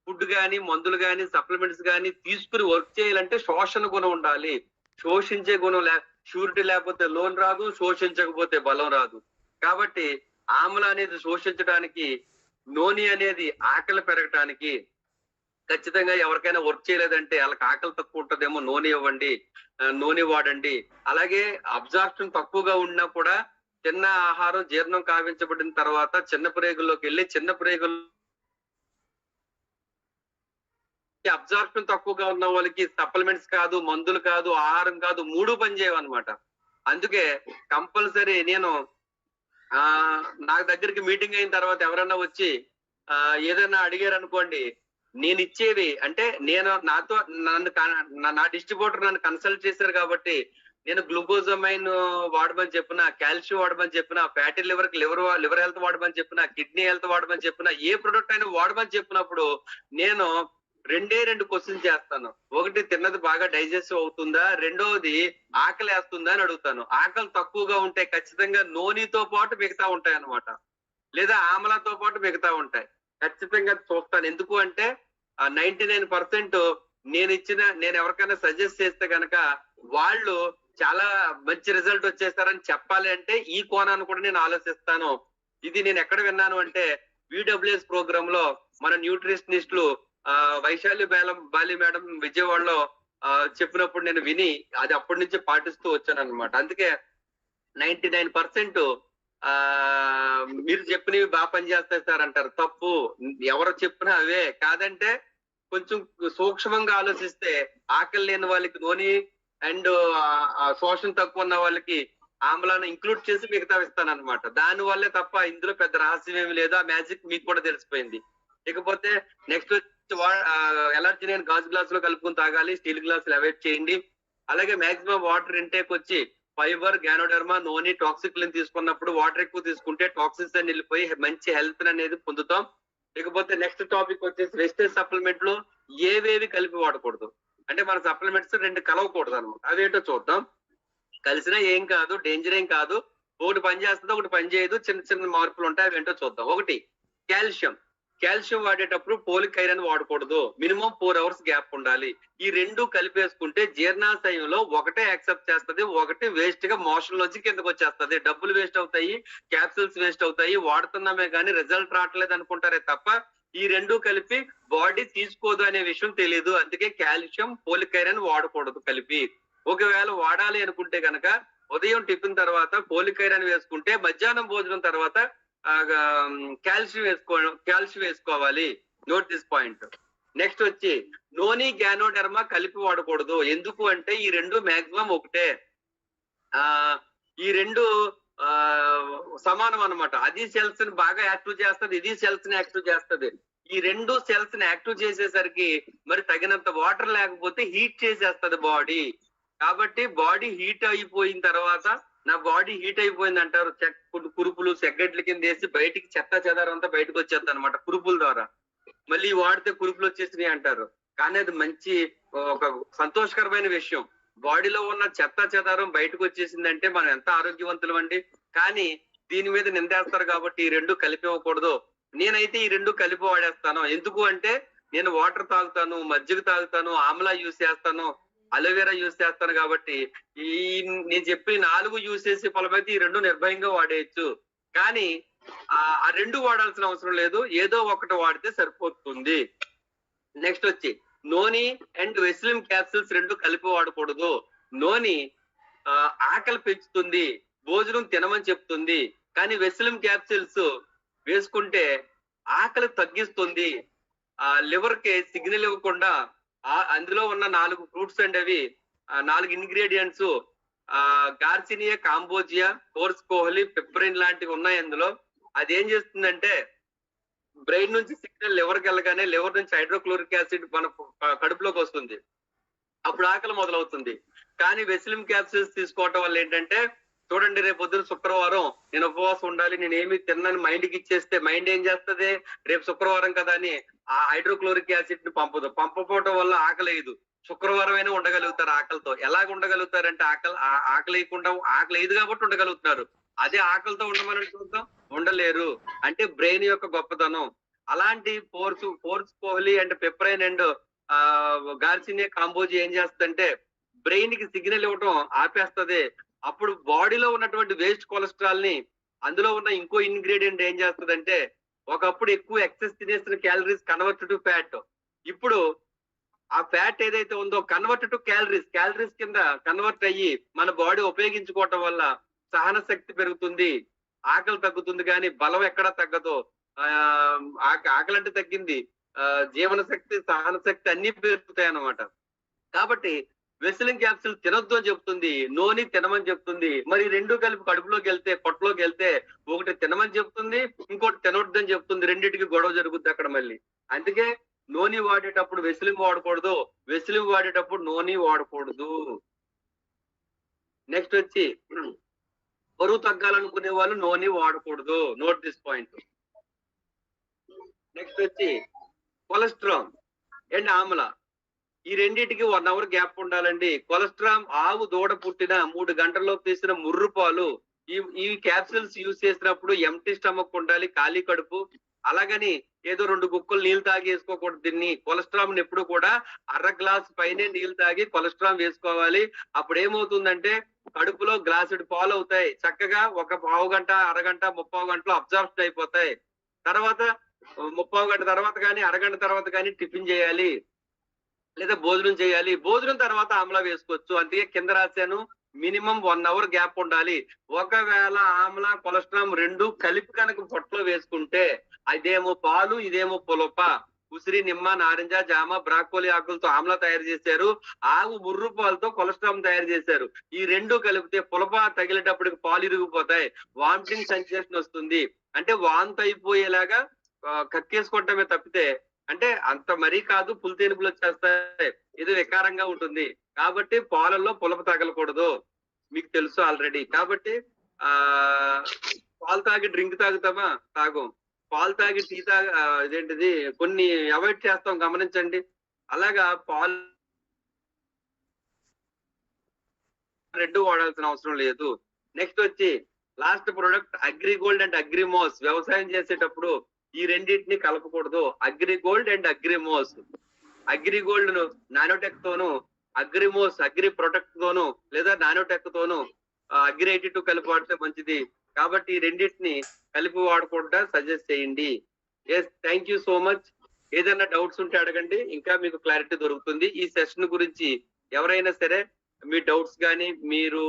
ఫుడ్ గాని, మందులు గాని, సప్లిమెంట్స్ గాని తీసుకుని వర్క్ చేయాలంటే శోషణ గుణం ఉండాలి. శోషించే గుణం షూరిటీ లేకపోతే లోన్ రాదు, శోషించకపోతే బలం రాదు. కాబట్టి ఆమ్ల అనేది శోషించడానికి, నోని అనేది ఆకలి పెరగటానికి, ఖచ్చితంగా ఎవరికైనా వర్క్ చేయలేదంటే వాళ్ళకి ఆకలి తక్కువ ఉంటదేమో నూనె ఇవ్వండి, నూనె వాడండి. అలాగే అబ్జార్ప్షన్ తక్కువగా ఉన్నా కూడా తిన్న ఆహారం జీర్ణం కావించబడిన తర్వాత చిన్న ప్రేగుల్లోకి వెళ్ళి చిన్న ప్రేగులు అబ్జార్ప్షన్ తక్కువగా ఉన్న వాళ్ళకి సప్లిమెంట్స్ కాదు, మందులు కాదు, ఆహారం కాదు, మూడు పనిచేయవన్నమాట. అందుకే కంపల్సరీ నేను నా దగ్గరికి మీటింగ్ అయిన తర్వాత ఎవరన్నా వచ్చి ఏదైనా అడిగారు అనుకోండి, నేను ఇచ్చేవి అంటే నేను నా డిస్ట్రిబ్యూటర్ నన్ను కన్సల్ట్ చేశారు కాబట్టి నేను గ్లూకోజమైన్ వాడమని చెప్పిన, కాల్షియం వాడమని చెప్పిన, ఫ్యాటీ లివర్ కి లివర్ హెల్త్ వాడమని చెప్పిన, కిడ్నీ హెల్త్ వాడమని చెప్పిన, ఏ ప్రొడక్ట్ అయినా వాడమని చెప్పినప్పుడు నేను రెండు క్వశ్చన్ చేస్తాను. ఒకటి, తిన్నది బాగా డైజెస్ట్ అవుతుందా, రెండోది ఆకలి వేస్తుందా అని అడుగుతాను. ఆకలి తక్కువగా ఉంటే ఖచ్చితంగా నూనెతో పాటు మిగతా ఉంటాయి అన్నమాట, లేదా ఆమ్లతో పాటు మిగతా ఉంటాయి. ఖచ్చితంగా చూస్తాను. ఎందుకు అంటే 99% నేను ఎవరికైనా సజెస్ట్ చేస్తే కనుక వాళ్ళు చాలా మంచి రిజల్ట్ వచ్చేస్తారని చెప్పాలి అంటే ఈ కోణాన్ని కూడా నేను ఆలోచిస్తాను. ఇది నేను ఎక్కడ విన్నాను అంటే విడబ్ల్యూఎస్ ప్రోగ్రామ్ లో మన న్యూట్రిషనిస్టులు వైశాలి బాలి మేడం విజయవాడలో చెప్పినప్పుడు నేను విని అది అప్పటి నుంచి పాటిస్తూ వచ్చాను అనమాట. అందుకే 99% మీరు చెప్పినవి బాగా పనిచేస్తాయి సార్ అంటారు. తప్పు. ఎవరు చెప్పినా అవే కాదంటే కొంచెం సూక్ష్మంగా ఆలోచిస్తే ఆకలి లేని వాళ్ళకి నూనె అండ్ శోషణ తక్కువ ఉన్న వాళ్ళకి ఆమ్లాన్ని ఇంక్లూడ్ చేసి మిగతా ఇస్తాను అనమాట. దాని వల్లే తప్ప ఇందులో పెద్ద రహస్యం ఏమి లేదు. ఆ మ్యాజిక్ మీకు కూడా తెలిసిపోయింది. ఇకపోతే నెక్స్ట్ ఎలర్జీ నేను గాజు గ్లాస్ లో కలుపుకొని తాగాలి, స్టీల్ గ్లాసులు అవాయిడ్ చేయండి. అలాగే మాక్సిమం వాటర్ ఇంటేక్ వచ్చి ఫైబర్, గ్యానోడర్మా, నోని, టాక్సిక్లను తీసుకున్నప్పుడు వాటర్ ఎక్కువ తీసుకుంటే టాక్సిన్స్ అని వెళ్ళిపోయి మంచి హెల్త్ అనేది పొందుతాం. ఇకపోతే నెక్స్ట్ టాపిక్ వచ్చేసి వెస్టేజ్ సప్లిమెంట్ లో ఏవేవి కలిపి వాడకూడదు అంటే మన సప్లిమెంట్స్ రెండు కలవకూడదు అనమాట. అవేంటో చూద్దాం. కలిసినా ఏం కాదు, డేంజర్ ఏం కాదు. ఒకటి పని చేస్తుంది, ఒకటి పని చేయదు, చిన్న చిన్న మార్పులు ఉంటాయి. అవేంటో చూద్దాం. ఒకటి, కాల్షియం. కాల్షియం వాడేటప్పుడు పోలిక్ ఐరన్ వాడకూడదు. మినిమం 4 hours గ్యాప్ ఉండాలి. ఈ రెండు కలిపేసుకుంటే జీర్ణాశయంలో ఒకటే యాక్సెప్ట్ చేస్తుంది, ఒకటి వేస్ట్ గా మోషన్ లోంచి కిందకు వచ్చేస్తుంది. డబ్బులు వేస్ట్ అవుతాయి, క్యాప్సూల్స్ వేస్ట్ అవుతాయి. వాడుతున్నామే కానీ రిజల్ట్ రావట్లేదు అనుకుంటారే తప్ప ఈ రెండు కలిపి బాడీ తీసుకోదు అనే విషయం తెలియదు. అందుకే కాల్షియం, పోలిక్ ఐరన్ వాడకూడదు కలిపి. ఒకవేళ వాడాలి అనుకుంటే కనుక ఉదయం టిఫిన్ తర్వాత పోలిక్ ఐరన్ వేసుకుంటే మధ్యాహ్నం భోజనం తర్వాత కాల్షియం వేసుకోవాలి. Note this point. నెక్స్ట్ వచ్చి నోని, గ్యానోడర్మా కలిపి వాడకూడదు. ఎందుకు అంటే ఈ రెండు మాక్సిమం ఒకటే. ఈ రెండు సమానం అన్నమాట. అది సెల్స్ ని బాగా యాక్టివ్ చేస్తుంది, ఇది సెల్స్ ని యాక్టివ్ చేస్తుంది. ఈ రెండు సెల్స్ ని యాక్టివ్ చేసేసరికి మరి తగినంత వాటర్ లేకపోతే హీట్ చేసేస్తుంది బాడీ. కాబట్టి బాడీ హీట్ అయిపోయిన తర్వాత నా బాడీ హీట్ అయిపోయింది అంటారు. కురుపులు సెగ్గడ్ల కింద వేసి బయటికి చెత్త చెదారం అంతా బయటకు వచ్చేది అనమాట కురుపుల ద్వారా. మళ్ళీ వాడితే కురుపులు వచ్చేసినాయి అంటారు. కానీ అది మంచి ఒక సంతోషకరమైన విషయం. బాడీలో ఉన్న చెత్త చెదారం బయటకు వచ్చేసిందంటే మనం ఎంత ఆరోగ్యవంతులం అండి. కానీ దీని మీద నిందేస్తారు కాబట్టి ఈ రెండు కలిపి ఇవ్వకూడదు. నేనైతే ఈ రెండు కలిపి వాడేస్తాను. ఎందుకు అంటే నేను వాటర్ తాగుతాను, మజ్జిగ తాగుతాను, ఆమ్లా యూస్ చేస్తాను, అలోవెరా యూస్ చేస్తాను. కాబట్టి ఈ నేను చెప్పిన 4 యూస్ చేసే ఫలమైతే ఈ రెండు నిర్భయంగా వాడేయచ్చు. కానీ ఆ రెండు వాడాల్సిన అవసరం లేదు, ఏదో ఒకటి వాడితే సరిపోతుంది. నెక్స్ట్ వచ్చి నోని అండ్ వెస్లిన్ క్యాప్సూల్స్ రెండు కలిపి వాడకూడదు. నోని ఆకలి పెంచుతుంది, భోజనం తినమని చెప్తుంది. కానీ వెస్లిన్ క్యాప్సూల్స్ వేసుకుంటే ఆకలి తగ్గిస్తుంది. లివర్ కి సిగ్నల్ ఇవ్వకుండా అందులో ఉన్న 4 ఫ్రూట్స్ అండి, అవి 4 ingredients garcinia, cambogia, forskohlii, piperine లాంటివి ఉన్నాయి అందులో. అది ఏం చేస్తుందంటే బ్రెయిన్ నుంచి సిగ్నల్ లివర్కి వెళ్ళగానే లివర్ నుంచి హైడ్రోక్లోరిక్ యాసిడ్ మన కడుపులోకి వస్తుంది. అప్పుడు ఆకలి మొదలవుతుంది. కానీ వెస్లిన్ క్యాప్సూల్స్ తీసుకోవటం వల్ల ఏంటంటే చూడండి రేపు పొద్దున శుక్రవారం నేను ఉపవాసం ఉండాలి, నేను ఏమి తిన్నాను మైండ్కి ఇచ్చేస్తే మైండ్ ఏం చేస్తుంది, రేపు శుక్రవారం కదా అని ఆ హైడ్రోక్లోరిక్ యాసిడ్ ని పంపదు. పంపపోవటం వల్ల ఆకలి వేయదు. శుక్రవారం అయినా ఉండగలుగుతారు ఆకలితో. ఎలాగ ఉండగలుగుతారంటే ఆకలి వేయకుండా, ఆకలి వేయదు కాబట్టి ఉండగలుగుతున్నారు. అదే ఆకలితో ఉండమని చూద్దాం, ఉండలేరు. అంటే బ్రెయిన్ యొక్క గొప్పతనం. అలాంటి forskohlii and piperine and garcinia cambogia ఏం చేస్తుందంటే బ్రెయిన్ కి సిగ్నల్ ఇవ్వటం ఆపేస్తది. అప్పుడు బాడీలో ఉన్నటువంటి వేస్ట్ కొలెస్ట్రాల్ ని అందులో ఉన్న ఇంకో ఇంగ్రీడియంట్ ఏం చేస్తుందంటే, ఒకప్పుడు ఎక్కువ ఎక్సెస్ తినేసిన క్యాలరీస్ కన్వర్ట్ టు ఫ్యాట్. ఇప్పుడు ఆ ఫ్యాట్ ఏదైతే ఉందో కన్వర్ట్ టు క్యాలరీస్ కింద కన్వర్ట్ అయ్యి మన బాడీ ఉపయోగించుకోవటం వల్ల సహన శక్తి పెరుగుతుంది, ఆకలి తగ్గుతుంది, కానీ బలం ఎక్కడా తగ్గదు. ఆకలి అంటే తగ్గింది, జీవన శక్తి, సహన శక్తి అన్ని పెరుగుతాయి అన్నమాట. కాబట్టి వెస్లింగ్ క్యాప్సిల్ తినొద్దు అని చెప్తుంది, నోని తినమని చెప్తుంది. మరి రెండు కలిపి కడుపులోకి వెళ్తే, పొట్టలోకి వెళ్తే ఒకటి తినమని చెప్తుంది, ఇంకోటి తినొద్దు అని చెప్తుంది. రెండింటికి గొడవ జరుగుద్ది అక్కడ మళ్ళీ. అందుకే నోని వాడేటప్పుడు వెస్లింగ్ వాడకూడదు, వెస్లింగ్ వాడేటప్పుడు నోని వాడకూడదు. నెక్స్ట్ వచ్చి బరువు తగ్గాలనుకునే వాళ్ళు నోని వాడకూడదు. Note this point. నెక్స్ట్ వచ్చి కొలెస్ట్రాల్ అండ్ ఆమ్ల, ఈ రెండింటికి 1 అవర్ గ్యాప్ ఉండాలండి. కొలెస్ట్రాల్ ఆవు దూడ పుట్టిన 3 గంటల్లో తీసిన ముర్రు పాలు. ఈ క్యాప్సిల్స్ యూజ్ చేసినప్పుడు ఎంటీ స్టమక్ ఉండాలి, ఖాళీ కడుపు. అలాగని ఏదో 2 గుక్కలు నీళ్లు తాగి వేసుకోకూడదు. దీన్ని కొలెస్ట్రాల్ ఎప్పుడు కూడా అర గ్లాస్ పైనే నీళ్లు తాగి కొలెస్ట్రాల్ వేసుకోవాలి. అప్పుడు ఏమవుతుందంటే కడుపులో గ్లాసుడు పాలు అవుతాయి, చక్కగా ఒక పావు గంట, అరగంట, 30 గంటలో అబ్జార్ప్షన్ అయిపోతాయి. తర్వాత 30 గంట తర్వాత కానీ, అరగంట తర్వాత కానీ టిఫిన్ చేయాలి లేదా భోజనం చేయాలి. భోజనం తర్వాత ఆమ్లా వేసుకోవచ్చు. అందుకే కింద రాశాను, మినిమం 1 అవర్ గ్యాప్ ఉండాలి. ఒకవేళ ఆమ్లా కొలెస్ట్రాల్ రెండు కలిపి కనుక పొట్టలో వేసుకుంటే, అదేమో పాలు, ఇదేమో పులప. ఉసిరి, నిమ్మ, నారింజ, జామ, బ్రాకోలి ఆకులతో ఆమ్లా తయారు చేశారు, ఆవు ముర్రు పాలతో కొలెస్ట్రాల్ తయారు చేశారు. ఈ రెండు కలిపితే పులప తగిలేటప్పటికి పాలు ఇరిగిపోతాయి, వామిటింగ్ సెన్సేషన్ వస్తుంది. అంటే వాంతి అయిపోయేలాగా కక్కేసుకుంటమే తప్పితే, అంటే అంత మరీ కాదు, పులితేనుపులు వచ్చేస్తాయి, ఇది వికారంగా ఉంటుంది. కాబట్టి పాలల్లో పులప తగలకూడదు, మీకు తెలుసు ఆల్రెడీ. కాబట్టి పాలు తాగి డ్రింక్ తాగుతామా? తాగం. పాలు తాగి టీ ఇదేంటిది కొన్ని అవాయిడ్ చేస్తాం, గమనించండి. అలాగా పాలు రెండు వాడాల్సిన అవసరం లేదు. నెక్స్ట్ వచ్చి లాస్ట్ ప్రొడక్ట్ అగ్రిగోల్డ్ అండ్ అగ్రిమోస్. వ్యవసాయం చేసేటప్పుడు ఈ రెండింటిని కలపకూడదు, అగ్రిగోల్డ్ అండ్ అగ్రిమోస్. అగ్రిగోల్డ్ ను నానోటెక్ తోను, అగ్రిమోస్ అగ్రి ప్రొటెక్ట్ తోను లేదా నానోటెక్ తోను అగ్రి 82 కలిపి వాడితే మంచిది. కాబట్టి ఈ రెండింటిని కలిపి వాడకుండా సజెస్ట్ చేయండి. Yes, thank you so much. ఏదైనా డౌట్స్ ఉంటే అడగండి, ఇంకా మీకు క్లారిటీ దొరుకుతుంది. ఈ సెషన్ గురించి ఎవరైనా సరే మీ డౌట్స్ కానీ, మీరు